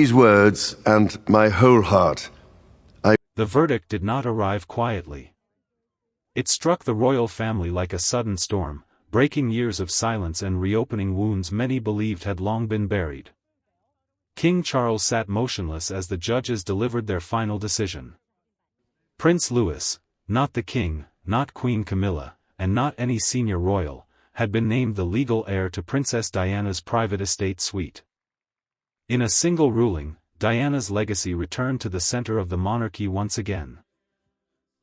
these words and my whole heart. The verdict did not arrive quietly. It struck the royal family like a sudden storm, breaking years of silence and reopening wounds many believed had long been buried. King Charles sat motionless as the judges delivered their final decision. Prince Louis, not the king, not Queen Camilla, and not any senior royal, had been named the legal heir to Princess Diana's private estate suite. In a single ruling, Diana's legacy returned to the center of the monarchy once again.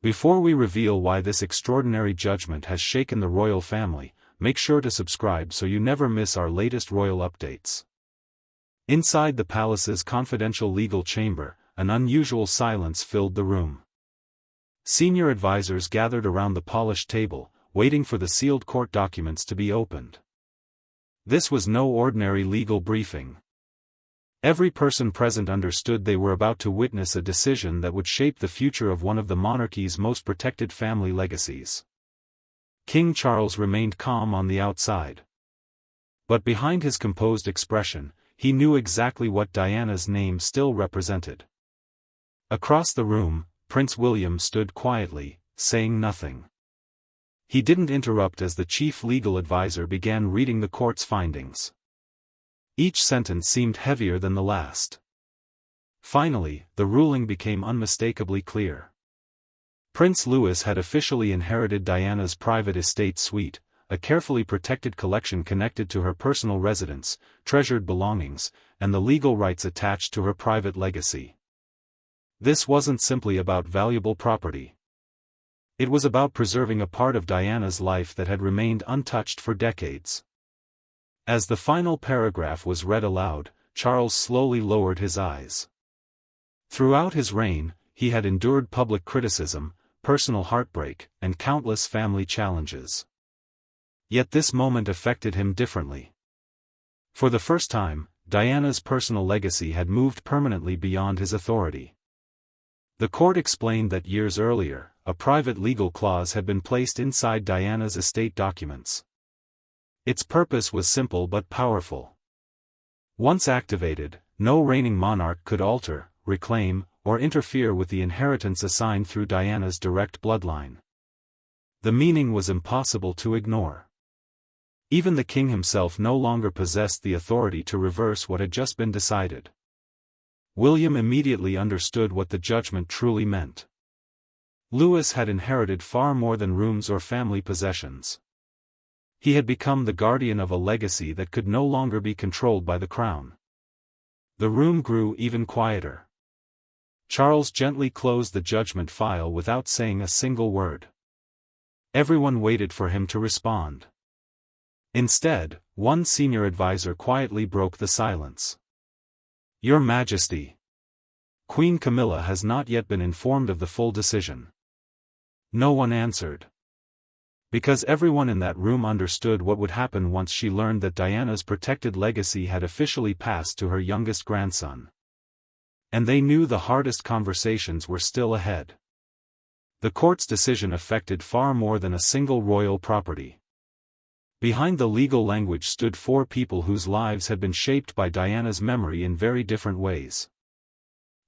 Before we reveal why this extraordinary judgment has shaken the royal family, make sure to subscribe so you never miss our latest royal updates. Inside the palace's confidential legal chamber, an unusual silence filled the room. Senior advisors gathered around the polished table, waiting for the sealed court documents to be opened. This was no ordinary legal briefing. Every person present understood they were about to witness a decision that would shape the future of one of the monarchy's most protected family legacies. King Charles remained calm on the outside. But behind his composed expression, he knew exactly what Diana's name still represented. Across the room, Prince William stood quietly, saying nothing. He didn't interrupt as the chief legal advisor began reading the court's findings. Each sentence seemed heavier than the last. Finally, the ruling became unmistakably clear. Prince Louis had officially inherited Diana's private estate suite, a carefully protected collection connected to her personal residence, treasured belongings, and the legal rights attached to her private legacy. This wasn't simply about valuable property. It was about preserving a part of Diana's life that had remained untouched for decades. As the final paragraph was read aloud, Charles slowly lowered his eyes. Throughout his reign, he had endured public criticism, personal heartbreak, and countless family challenges. Yet this moment affected him differently. For the first time, Diana's personal legacy had moved permanently beyond his authority. The court explained that years earlier, a private legal clause had been placed inside Diana's estate documents. Its purpose was simple but powerful. Once activated, no reigning monarch could alter, reclaim, or interfere with the inheritance assigned through Diana's direct bloodline. The meaning was impossible to ignore. Even the king himself no longer possessed the authority to reverse what had just been decided. William immediately understood what the judgment truly meant. Louis had inherited far more than rooms or family possessions. He had become the guardian of a legacy that could no longer be controlled by the crown. The room grew even quieter. Charles gently closed the judgment file without saying a single word. Everyone waited for him to respond. Instead, one senior advisor quietly broke the silence. "Your Majesty, Queen Camilla has not yet been informed of the full decision." No one answered. Because everyone in that room understood what would happen once she learned that Diana's protected legacy had officially passed to her youngest grandson. And they knew the hardest conversations were still ahead. The court's decision affected far more than a single royal property. Behind the legal language stood four people whose lives had been shaped by Diana's memory in very different ways.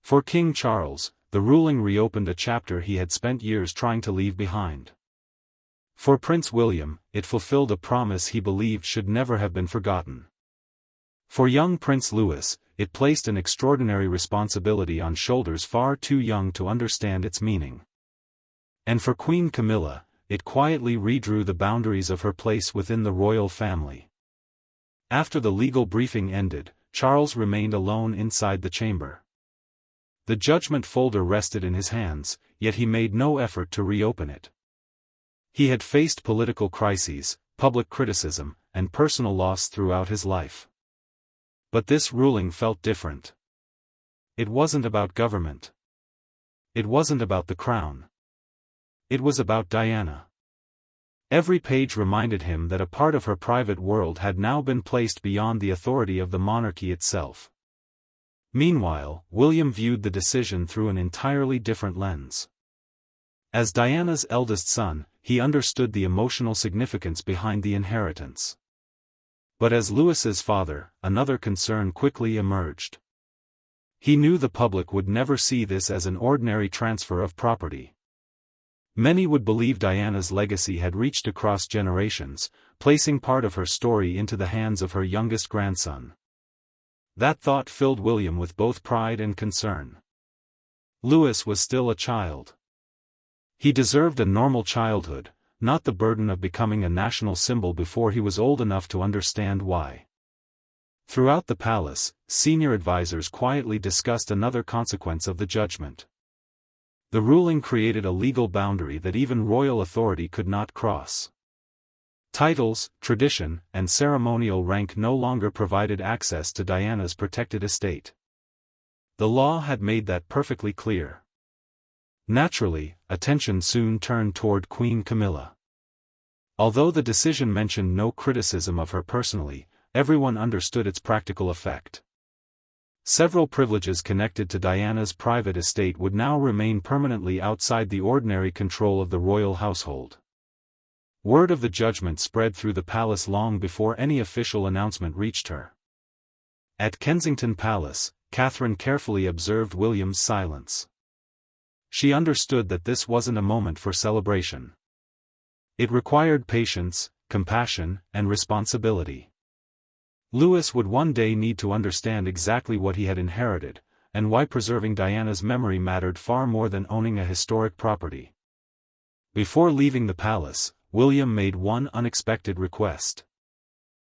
For King Charles, the ruling reopened a chapter he had spent years trying to leave behind. For Prince William, it fulfilled a promise he believed should never have been forgotten. For young Prince Louis, it placed an extraordinary responsibility on shoulders far too young to understand its meaning. And for Queen Camilla, it quietly redrew the boundaries of her place within the royal family. After the legal briefing ended, Charles remained alone inside the chamber. The judgment folder rested in his hands, yet he made no effort to reopen it. He had faced political crises, public criticism, and personal loss throughout his life. But this ruling felt different. It wasn't about government. It wasn't about the crown. It was about Diana. Every page reminded him that a part of her private world had now been placed beyond the authority of the monarchy itself. Meanwhile, William viewed the decision through an entirely different lens. As Diana's eldest son, he understood the emotional significance behind the inheritance. But as Louis's father, another concern quickly emerged. He knew the public would never see this as an ordinary transfer of property. Many would believe Diana's legacy had reached across generations, placing part of her story into the hands of her youngest grandson. That thought filled William with both pride and concern. Louis was still a child. He deserved a normal childhood, not the burden of becoming a national symbol before he was old enough to understand why. Throughout the palace, senior advisors quietly discussed another consequence of the judgment. The ruling created a legal boundary that even royal authority could not cross. Titles, tradition, and ceremonial rank no longer provided access to Diana's protected estate. The law had made that perfectly clear. Naturally, attention soon turned toward Queen Camilla. Although the decision mentioned no criticism of her personally, everyone understood its practical effect. Several privileges connected to Diana's private estate would now remain permanently outside the ordinary control of the royal household. Word of the judgment spread through the palace long before any official announcement reached her. At Kensington Palace, Catherine carefully observed William's silence. She understood that this wasn't a moment for celebration. It required patience, compassion, and responsibility. Louis would one day need to understand exactly what he had inherited, and why preserving Diana's memory mattered far more than owning a historic property. Before leaving the palace, William made one unexpected request.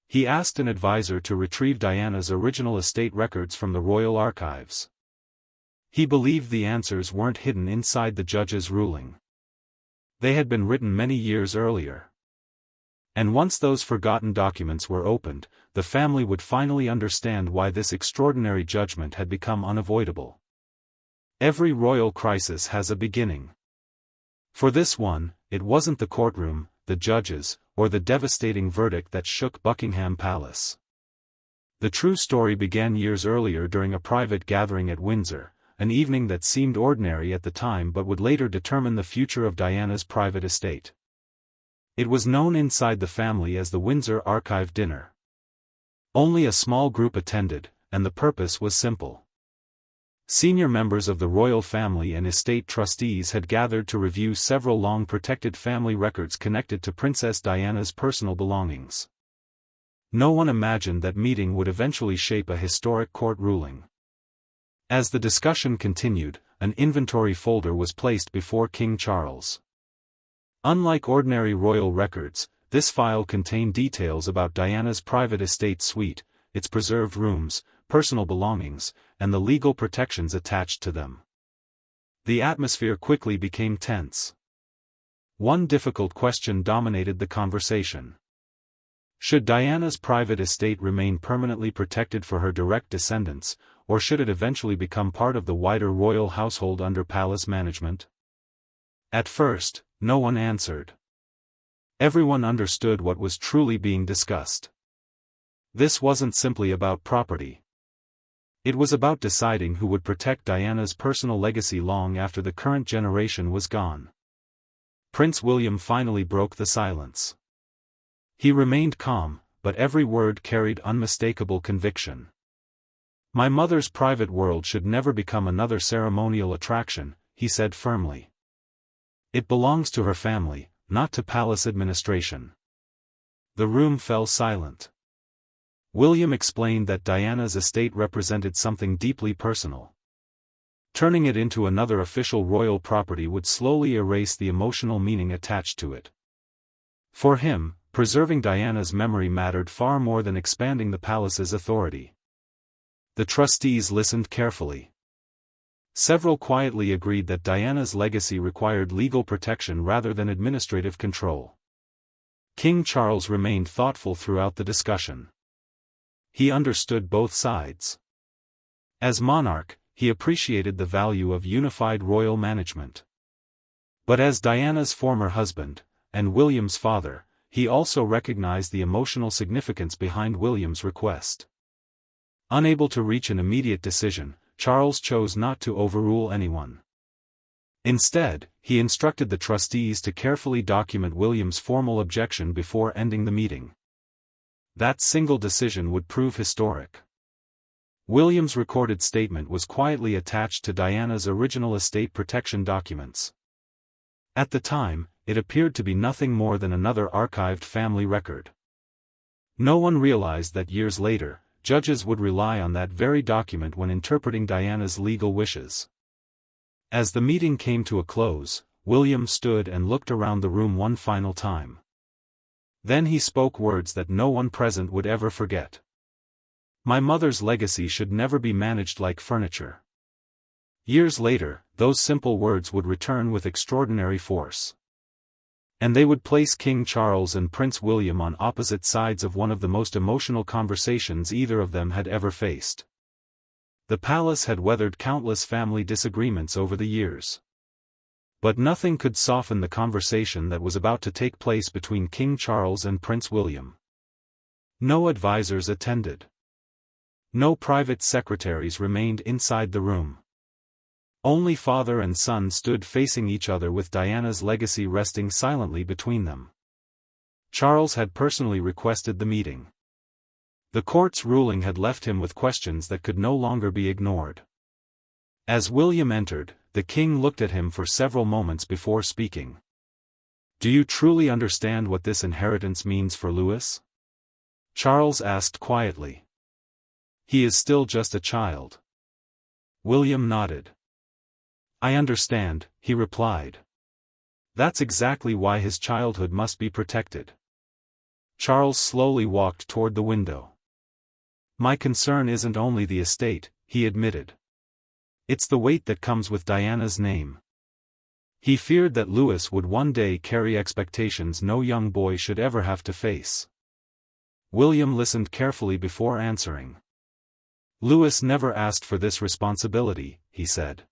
He asked an advisor to retrieve Diana's original estate records from the royal archives. He believed the answers weren't hidden inside the judge's ruling. They had been written many years earlier. And once those forgotten documents were opened, the family would finally understand why this extraordinary judgment had become unavoidable. Every royal crisis has a beginning. For this one, it wasn't the courtroom, the judges, or the devastating verdict that shook Buckingham Palace. The true story began years earlier during a private gathering at Windsor, an evening that seemed ordinary at the time but would later determine the future of Diana's private estate. It was known inside the family as the Windsor Archive Dinner. Only a small group attended, and the purpose was simple. Senior members of the royal family and estate trustees had gathered to review several long-protected family records connected to Princess Diana's personal belongings. No one imagined that meeting would eventually shape a historic court ruling. As the discussion continued, an inventory folder was placed before King Charles. Unlike ordinary royal records, this file contained details about Diana's private estate suite, its preserved rooms, personal belongings, and the legal protections attached to them. The atmosphere quickly became tense. One difficult question dominated the conversation. Should Diana's private estate remain permanently protected for her direct descendants, or should it eventually become part of the wider royal household under palace management? At first, no one answered. Everyone understood what was truly being discussed. This wasn't simply about property. It was about deciding who would protect Diana's personal legacy long after the current generation was gone. Prince William finally broke the silence. He remained calm, but every word carried unmistakable conviction. "My mother's private world should never become another ceremonial attraction," he said firmly. "It belongs to her family, not to palace administration." The room fell silent. William explained that Diana's estate represented something deeply personal. Turning it into another official royal property would slowly erase the emotional meaning attached to it. For him, preserving Diana's memory mattered far more than expanding the palace's authority. The trustees listened carefully. Several quietly agreed that Diana's legacy required legal protection rather than administrative control. King Charles remained thoughtful throughout the discussion. He understood both sides. As monarch, he appreciated the value of unified royal management. But as Diana's former husband, and William's father, he also recognized the emotional significance behind William's request. Unable to reach an immediate decision, Charles chose not to overrule anyone. Instead, he instructed the trustees to carefully document William's formal objection before ending the meeting. That single decision would prove historic. William's recorded statement was quietly attached to Diana's original estate protection documents. At the time, it appeared to be nothing more than another archived family record. No one realized that years later, judges would rely on that very document when interpreting Diana's legal wishes. As the meeting came to a close, William stood and looked around the room one final time. Then he spoke words that no one present would ever forget. "My mother's legacy should never be managed like furniture." Years later, those simple words would return with extraordinary force. And they would place King Charles and Prince William on opposite sides of one of the most emotional conversations either of them had ever faced. The palace had weathered countless family disagreements over the years. But nothing could soften the conversation that was about to take place between King Charles and Prince William. No advisors attended. No private secretaries remained inside the room. Only father and son stood facing each other with Diana's legacy resting silently between them. Charles had personally requested the meeting. The court's ruling had left him with questions that could no longer be ignored. As William entered, the king looked at him for several moments before speaking. "Do you truly understand what this inheritance means for Louis?" Charles asked quietly. "He is still just a child." William nodded. "I understand," he replied. "That's exactly why his childhood must be protected." Charles slowly walked toward the window. "My concern isn't only the estate," he admitted. "It's the weight that comes with Diana's name." He feared that Louis would one day carry expectations no young boy should ever have to face. William listened carefully before answering. "Louis never asked for this responsibility," he said.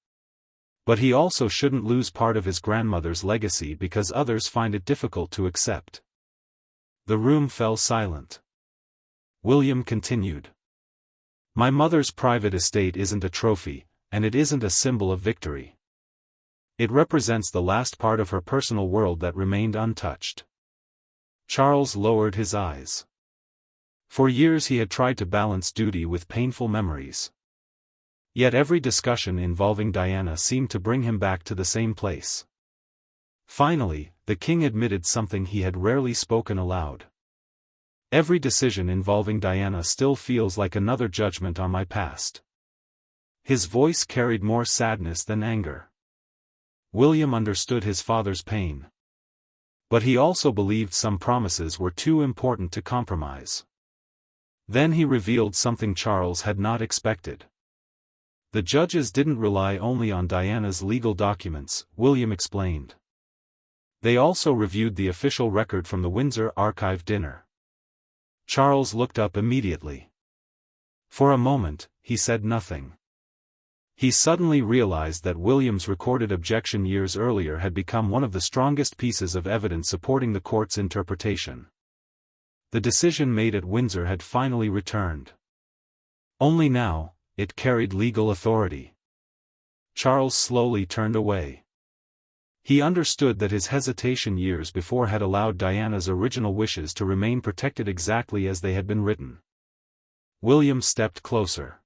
"But he also shouldn't lose part of his grandmother's legacy because others find it difficult to accept." The room fell silent. William continued. "My mother's private estate isn't a trophy, and it isn't a symbol of victory. It represents the last part of her personal world that remained untouched." Charles lowered his eyes. For years he had tried to balance duty with painful memories. Yet every discussion involving Diana seemed to bring him back to the same place. Finally, the king admitted something he had rarely spoken aloud. "Every decision involving Diana still feels like another judgment on my past." His voice carried more sadness than anger. William understood his father's pain. But he also believed some promises were too important to compromise. Then he revealed something Charles had not expected. "The judges didn't rely only on Diana's legal documents," William explained. "They also reviewed the official record from the Windsor Archive dinner." Charles looked up immediately. For a moment, he said nothing. He suddenly realized that William's recorded objection years earlier had become one of the strongest pieces of evidence supporting the court's interpretation. The decision made at Windsor had finally returned. Only now, it carried legal authority. Charles slowly turned away. He understood that his hesitation years before had allowed Diana's original wishes to remain protected exactly as they had been written. William stepped closer.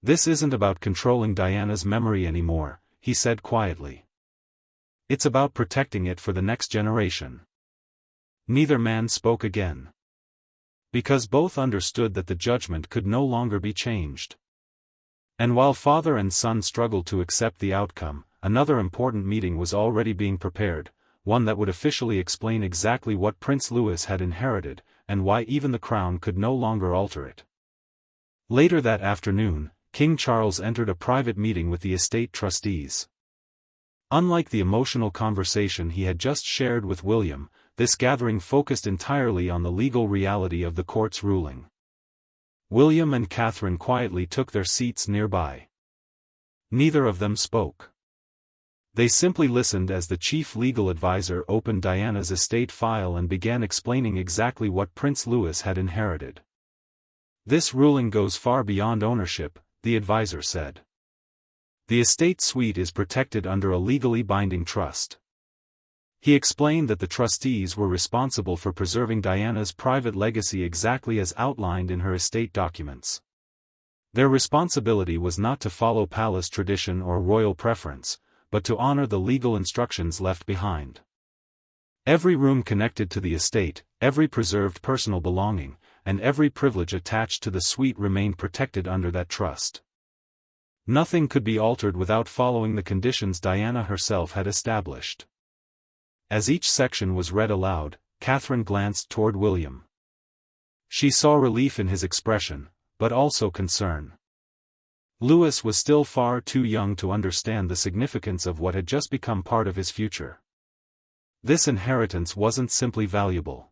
"This isn't about controlling Diana's memory anymore," he said quietly. "It's about protecting it for the next generation." Neither man spoke again. Because both understood that the judgment could no longer be changed. And while father and son struggled to accept the outcome, another important meeting was already being prepared, one that would officially explain exactly what Prince Louis had inherited, and why even the crown could no longer alter it. Later that afternoon, King Charles entered a private meeting with the estate trustees. Unlike the emotional conversation he had just shared with William, this gathering focused entirely on the legal reality of the court's ruling. William and Catherine quietly took their seats nearby. Neither of them spoke. They simply listened as the chief legal advisor opened Diana's estate file and began explaining exactly what Prince Louis had inherited. "This ruling goes far beyond ownership," the advisor said. "The estate suite is protected under a legally binding trust." He explained that the trustees were responsible for preserving Diana's private legacy exactly as outlined in her estate documents. Their responsibility was not to follow palace tradition or royal preference, but to honor the legal instructions left behind. Every room connected to the estate, every preserved personal belonging, and every privilege attached to the suite remained protected under that trust. Nothing could be altered without following the conditions Diana herself had established. As each section was read aloud, Catherine glanced toward William. She saw relief in his expression, but also concern. Louis was still far too young to understand the significance of what had just become part of his future. This inheritance wasn't simply valuable.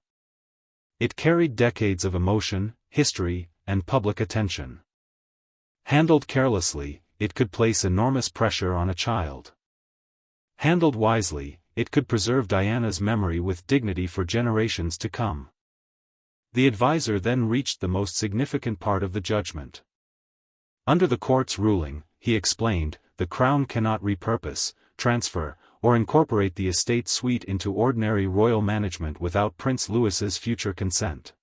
It carried decades of emotion, history, and public attention. Handled carelessly, it could place enormous pressure on a child. Handled wisely, it could preserve Diana's memory with dignity for generations to come. The advisor then reached the most significant part of the judgment. Under the court's ruling, he explained, the Crown cannot repurpose, transfer, or incorporate the estate suite into ordinary royal management without Prince Louis's future consent.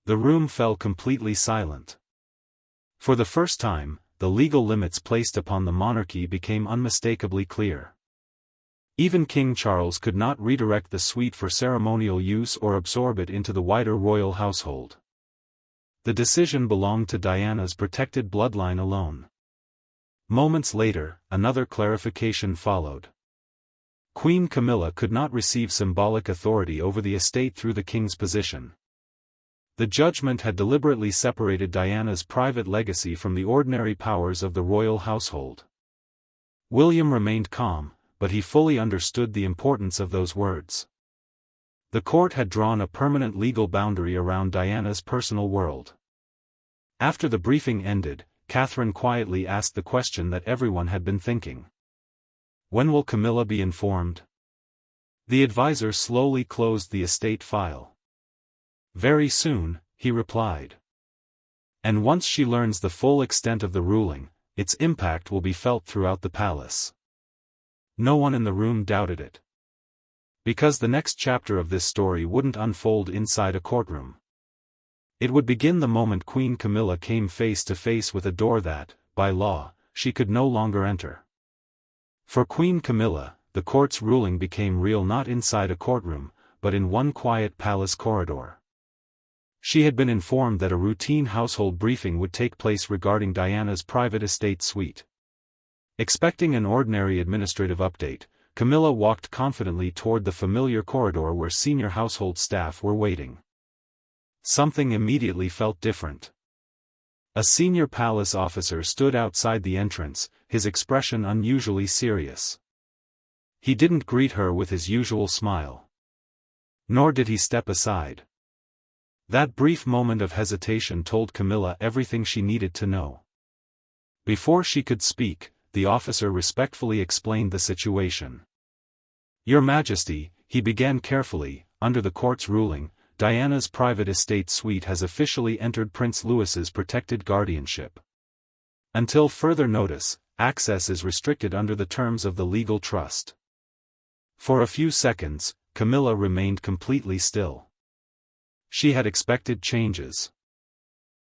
The room fell completely silent. For the first time, the legal limits placed upon the monarchy became unmistakably clear. Even King Charles could not redirect the suite for ceremonial use or absorb it into the wider royal household. The decision belonged to Diana's protected bloodline alone. Moments later, another clarification followed. Queen Camilla could not receive symbolic authority over the estate through the king's position. The judgment had deliberately separated Diana's private legacy from the ordinary powers of the royal household. William remained calm, but he fully understood the importance of those words. The court had drawn a permanent legal boundary around Diana's personal world. After the briefing ended, Catherine quietly asked the question that everyone had been thinking. When will Camilla be informed? The advisor slowly closed the estate file. Very soon, he replied. And once she learns the full extent of the ruling, its impact will be felt throughout the palace. No one in the room doubted it. Because the next chapter of this story wouldn't unfold inside a courtroom. It would begin the moment Queen Camilla came face to face with a door that, by law, she could no longer enter. For Queen Camilla, the court's ruling became real not inside a courtroom, but in one quiet palace corridor. She had been informed that a routine household briefing would take place regarding Diana's private estate suite. Expecting an ordinary administrative update, Camilla walked confidently toward the familiar corridor where senior household staff were waiting. Something immediately felt different. A senior palace officer stood outside the entrance, his expression unusually serious. He didn't greet her with his usual smile. Nor did he step aside. That brief moment of hesitation told Camilla everything she needed to know. Before she could speak, the officer respectfully explained the situation. Your Majesty, he began carefully, under the court's ruling, Diana's private estate suite has officially entered Prince Louis's protected guardianship. Until further notice, access is restricted under the terms of the legal trust. For a few seconds, Camilla remained completely still. She had expected changes.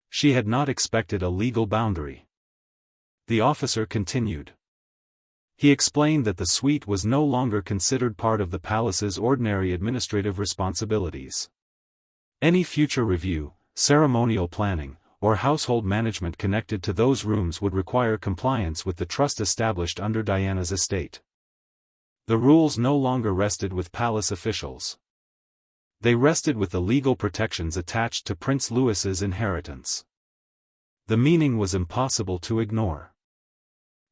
She had not expected a legal boundary. The officer continued. He explained that the suite was no longer considered part of the palace's ordinary administrative responsibilities. Any future review, ceremonial planning, or household management connected to those rooms would require compliance with the trust established under Diana's estate. The rules no longer rested with palace officials. They rested with the legal protections attached to Prince Louis's inheritance. The meaning was impossible to ignore.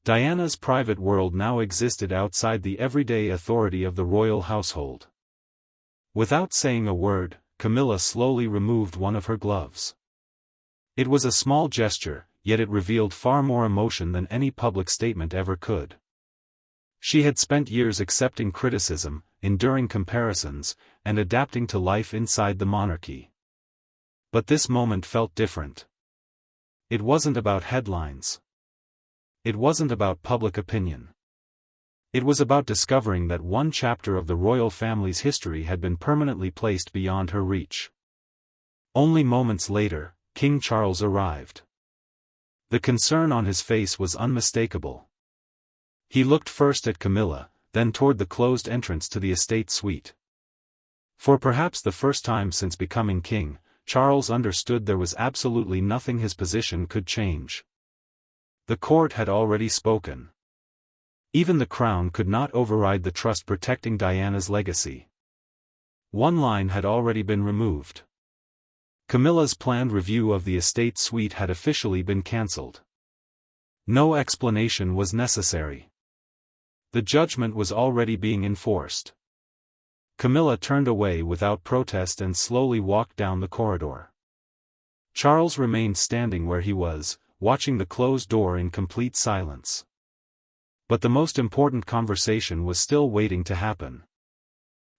Diana's private world now existed outside the everyday authority of the royal household. Without saying a word, Camilla slowly removed one of her gloves. It was a small gesture, yet it revealed far more emotion than any public statement ever could. She had spent years accepting criticism, enduring comparisons, and adapting to life inside the monarchy. But this moment felt different. It wasn't about headlines. It wasn't about public opinion. It was about discovering that one chapter of the royal family's history had been permanently placed beyond her reach. Only moments later, King Charles arrived. The concern on his face was unmistakable. He looked first at Camilla, then toward the closed entrance to the estate suite. For perhaps the first time since becoming king, Charles understood there was absolutely nothing his position could change. The court had already spoken. Even the crown could not override the trust protecting Diana's legacy. One line had already been removed. Camilla's planned review of the estate suite had officially been cancelled. No explanation was necessary. The judgment was already being enforced. Camilla turned away without protest and slowly walked down the corridor. Charles remained standing where he was, watching the closed door in complete silence. But the most important conversation was still waiting to happen.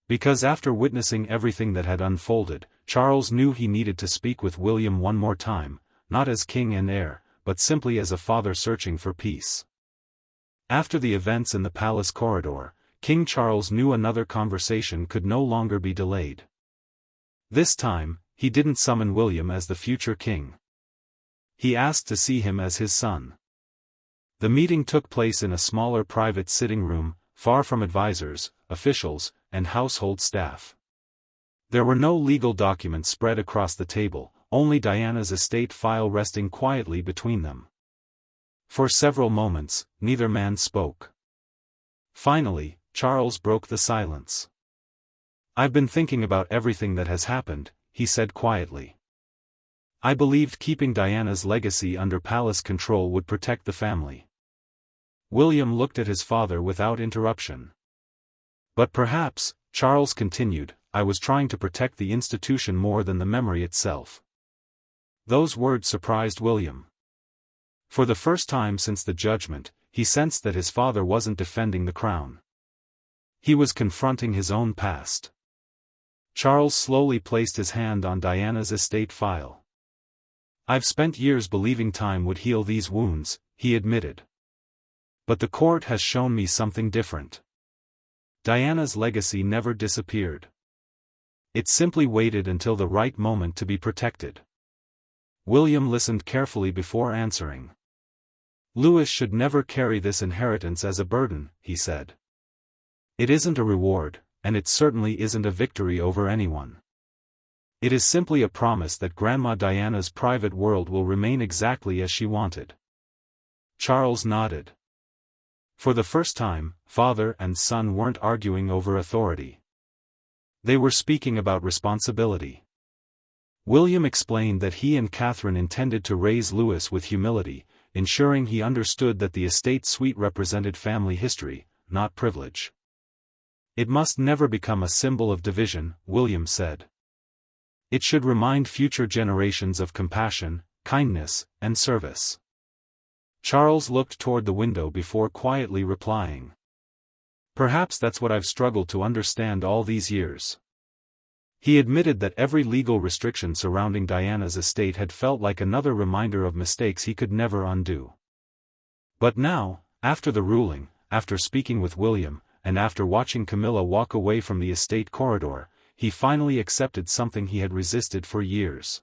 Because after witnessing everything that had unfolded, Charles knew he needed to speak with William one more time, not as king and heir, but simply as a father searching for peace. After the events in the palace corridor, King Charles knew another conversation could no longer be delayed. This time, he didn't summon William as the future king. He asked to see him as his son. The meeting took place in a smaller private sitting room, far from advisors, officials, and household staff. There were no legal documents spread across the table, only Diana's estate file resting quietly between them. For several moments, neither man spoke. Finally, Charles broke the silence. "I've been thinking about everything that has happened," he said quietly. "I believed keeping Diana's legacy under palace control would protect the family." William looked at his father without interruption. "But perhaps," Charles continued, "I was trying to protect the institution more than the memory itself." Those words surprised William. For the first time since the judgment, he sensed that his father wasn't defending the crown. He was confronting his own past. Charles slowly placed his hand on Diana's estate file. "I've spent years believing time would heal these wounds," he admitted. "But the court has shown me something different. Diana's legacy never disappeared. It simply waited until the right moment to be protected." William listened carefully before answering. "Louis should never carry this inheritance as a burden," he said. "It isn't a reward, and it certainly isn't a victory over anyone. It is simply a promise that Grandma Diana's private world will remain exactly as she wanted." Charles nodded. For the first time, father and son weren't arguing over authority. They were speaking about responsibility. William explained that he and Catherine intended to raise Louis with humility, ensuring he understood that the estate suite represented family history, not privilege. "It must never become a symbol of division," William said. "It should remind future generations of compassion, kindness, and service." Charles looked toward the window before quietly replying. "Perhaps that's what I've struggled to understand all these years." He admitted that every legal restriction surrounding Diana's estate had felt like another reminder of mistakes he could never undo. But now, after the ruling, after speaking with William, and after watching Camilla walk away from the estate corridor, he finally accepted something he had resisted for years.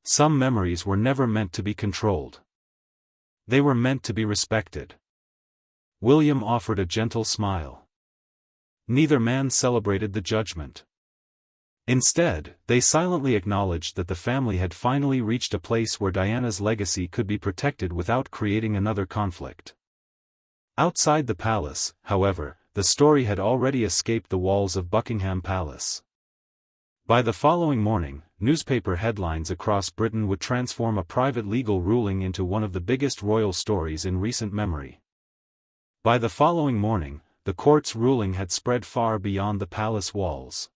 Some memories were never meant to be controlled. They were meant to be respected. William offered a gentle smile. Neither man celebrated the judgment. Instead, they silently acknowledged that the family had finally reached a place where Diana's legacy could be protected without creating another conflict. Outside the palace, however, the story had already escaped the walls of Buckingham Palace. By the following morning, newspaper headlines across Britain would transform a private legal ruling into one of the biggest royal stories in recent memory. By the following morning, the court's ruling had spread far beyond the palace walls.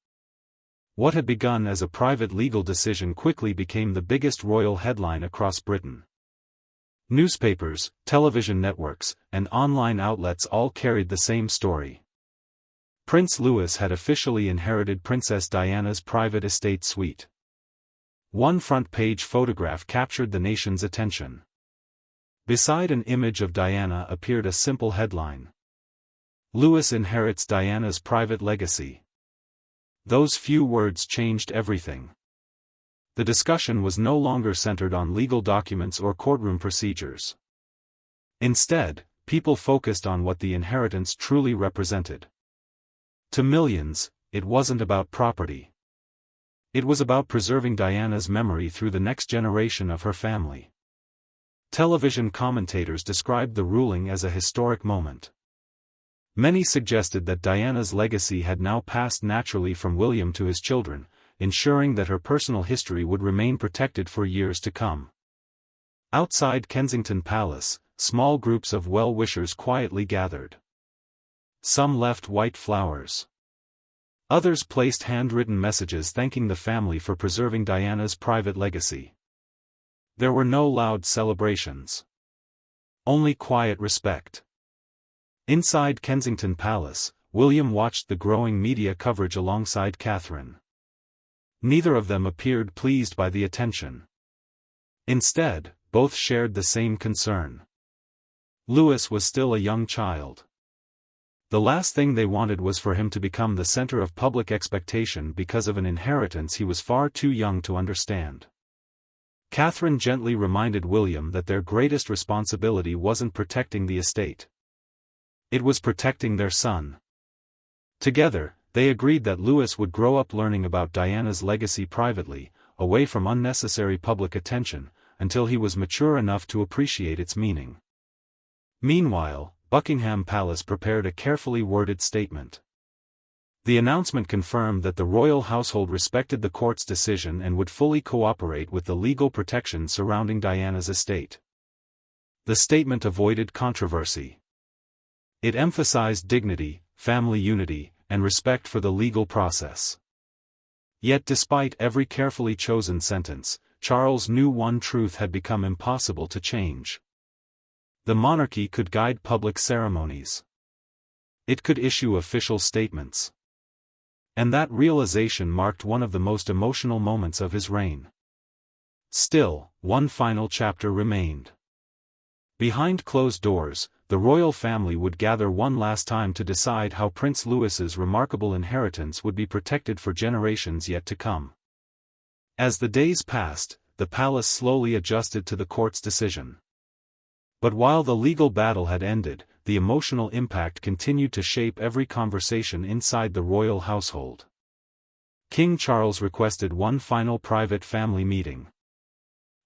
What had begun as a private legal decision quickly became the biggest royal headline across Britain. Newspapers, television networks, and online outlets all carried the same story. Prince Louis had officially inherited Princess Diana's private estate suite. One front-page photograph captured the nation's attention. Beside an image of Diana appeared a simple headline: "Louis inherits Diana's private legacy." Those few words changed everything. The discussion was no longer centered on legal documents or courtroom procedures. Instead, people focused on what the inheritance truly represented. To millions, it wasn't about property. It was about preserving Diana's memory through the next generation of her family. Television commentators described the ruling as a historic moment. Many suggested that Diana's legacy had now passed naturally from William to his children, ensuring that her personal history would remain protected for years to come. Outside Kensington Palace, small groups of well-wishers quietly gathered. Some left white flowers. Others placed handwritten messages thanking the family for preserving Diana's private legacy. There were no loud celebrations. Only quiet respect. Inside Kensington Palace, William watched the growing media coverage alongside Catherine. Neither of them appeared pleased by the attention. Instead, both shared the same concern. Louis was still a young child. The last thing they wanted was for him to become the center of public expectation because of an inheritance he was far too young to understand. Catherine gently reminded William that their greatest responsibility wasn't protecting the estate. It was protecting their son. Together, they agreed that Louis would grow up learning about Diana's legacy privately, away from unnecessary public attention, until he was mature enough to appreciate its meaning. Meanwhile, Buckingham Palace prepared a carefully worded statement. The announcement confirmed that the royal household respected the court's decision and would fully cooperate with the legal protections surrounding Diana's estate. The statement avoided controversy. It emphasized dignity, family unity, and respect for the legal process. Yet despite every carefully chosen sentence, Charles knew one truth had become impossible to change. The monarchy could guide public ceremonies. It could issue official statements. And that realization marked one of the most emotional moments of his reign. Still, one final chapter remained. Behind closed doors, the royal family would gather one last time to decide how Prince Louis's remarkable inheritance would be protected for generations yet to come. As the days passed, the palace slowly adjusted to the court's decision. But while the legal battle had ended, the emotional impact continued to shape every conversation inside the royal household. King Charles requested one final private family meeting.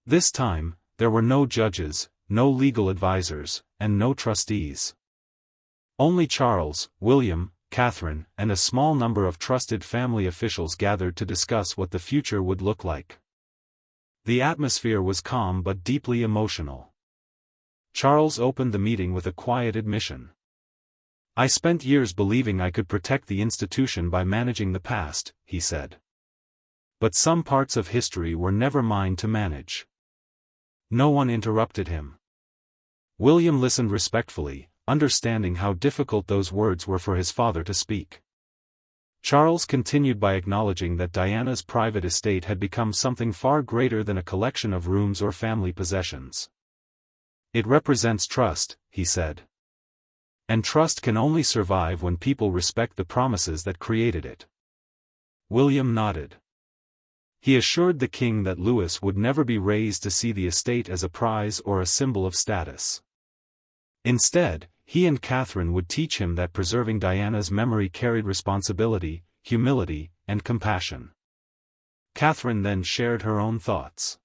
This time, there were no judges, no legal advisors, and no trustees. Only Charles, William, Catherine, and a small number of trusted family officials gathered to discuss what the future would look like. The atmosphere was calm but deeply emotional. Charles opened the meeting with a quiet admission. "I spent years believing I could protect the institution by managing the past," he said. "But some parts of history were never mine to manage." No one interrupted him. William listened respectfully, understanding how difficult those words were for his father to speak. Charles continued by acknowledging that Diana's private estate had become something far greater than a collection of rooms or family possessions. "It represents trust," he said. "And trust can only survive when people respect the promises that created it." William nodded. He assured the king that Louis would never be raised to see the estate as a prize or a symbol of status. Instead, he and Catherine would teach him that preserving Diana's memory carried responsibility, humility, and compassion. Catherine then shared her own thoughts.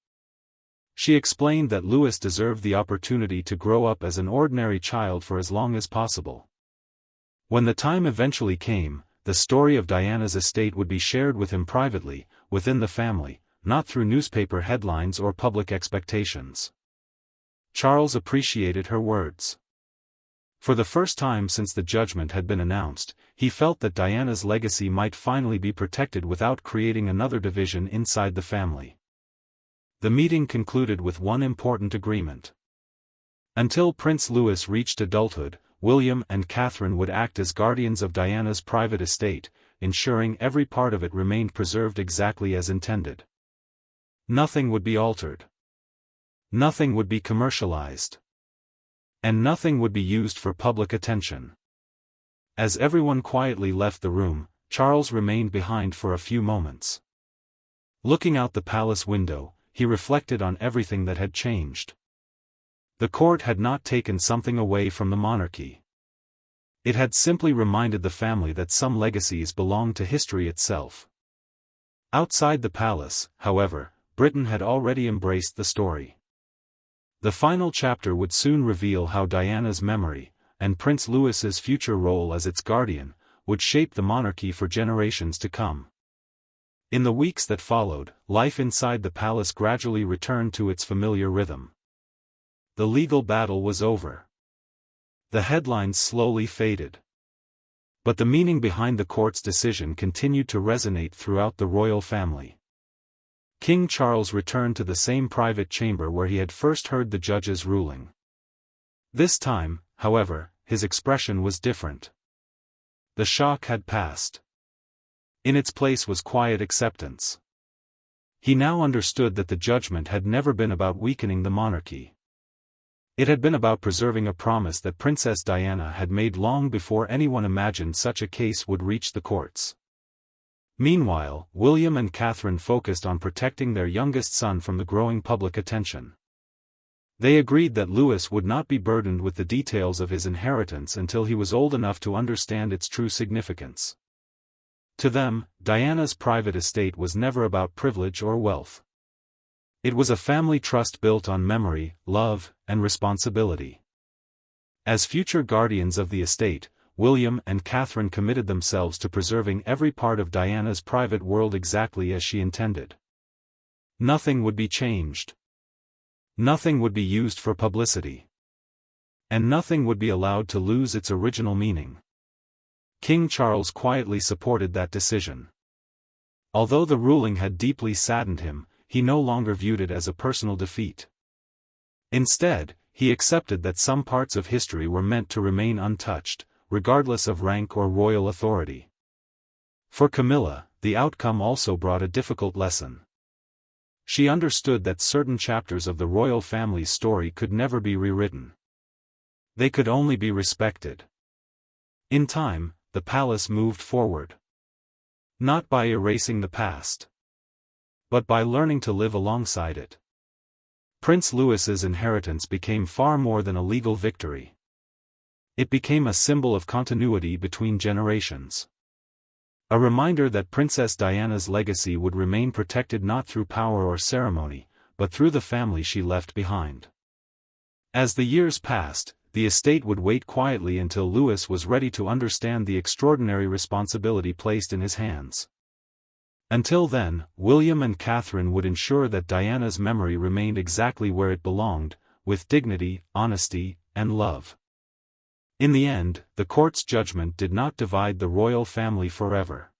She explained that Louis deserved the opportunity to grow up as an ordinary child for as long as possible. When the time eventually came, the story of Diana's estate would be shared with him privately, within the family, not through newspaper headlines or public expectations. Charles appreciated her words. For the first time since the judgment had been announced, he felt that Diana's legacy might finally be protected without creating another division inside the family. The meeting concluded with one important agreement. Until Prince Louis reached adulthood, William and Catherine would act as guardians of Diana's private estate, ensuring every part of it remained preserved exactly as intended. Nothing would be altered. Nothing would be commercialized. And nothing would be used for public attention. As everyone quietly left the room, Charles remained behind for a few moments. Looking out the palace window, he reflected on everything that had changed. The court had not taken something away from the monarchy. It had simply reminded the family that some legacies belonged to history itself. Outside the palace, however, Britain had already embraced the story. The final chapter would soon reveal how Diana's memory, and Prince Louis's future role as its guardian, would shape the monarchy for generations to come. In the weeks that followed, life inside the palace gradually returned to its familiar rhythm. The legal battle was over. The headlines slowly faded. But the meaning behind the court's decision continued to resonate throughout the royal family. King Charles returned to the same private chamber where he had first heard the judge's ruling. This time, however, his expression was different. The shock had passed. In its place was quiet acceptance. He now understood that the judgment had never been about weakening the monarchy. It had been about preserving a promise that Princess Diana had made long before anyone imagined such a case would reach the courts. Meanwhile, William and Catherine focused on protecting their youngest son from the growing public attention. They agreed that Louis would not be burdened with the details of his inheritance until he was old enough to understand its true significance. To them, Diana's private estate was never about privilege or wealth. It was a family trust built on memory, love, and responsibility. As future guardians of the estate, William and Catherine committed themselves to preserving every part of Diana's private world exactly as she intended. Nothing would be changed. Nothing would be used for publicity. And nothing would be allowed to lose its original meaning. King Charles quietly supported that decision. Although the ruling had deeply saddened him, he no longer viewed it as a personal defeat. Instead, he accepted that some parts of history were meant to remain untouched, regardless of rank or royal authority. For Camilla, the outcome also brought a difficult lesson. She understood that certain chapters of the royal family's story could never be rewritten. They could only be respected. In time, the palace moved forward. Not by erasing the past, but by learning to live alongside it. Prince Louis's inheritance became far more than a legal victory. It became a symbol of continuity between generations. A reminder that Princess Diana's legacy would remain protected not through power or ceremony, but through the family she left behind. As the years passed, the estate would wait quietly until Louis was ready to understand the extraordinary responsibility placed in his hands. Until then, William and Catherine would ensure that Diana's memory remained exactly where it belonged, with dignity, honesty, and love. In the end, the court's judgment did not divide the royal family forever.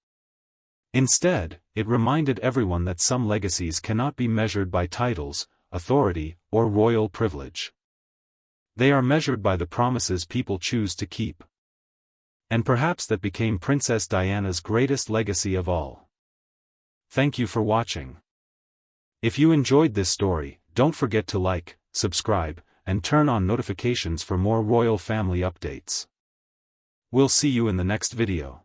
Instead, it reminded everyone that some legacies cannot be measured by titles, authority, or royal privilege. They are measured by the promises people choose to keep. And perhaps that became Princess Diana's greatest legacy of all. Thank you for watching. If you enjoyed this story, don't forget to like, subscribe, and turn on notifications for more royal family updates. We'll see you in the next video.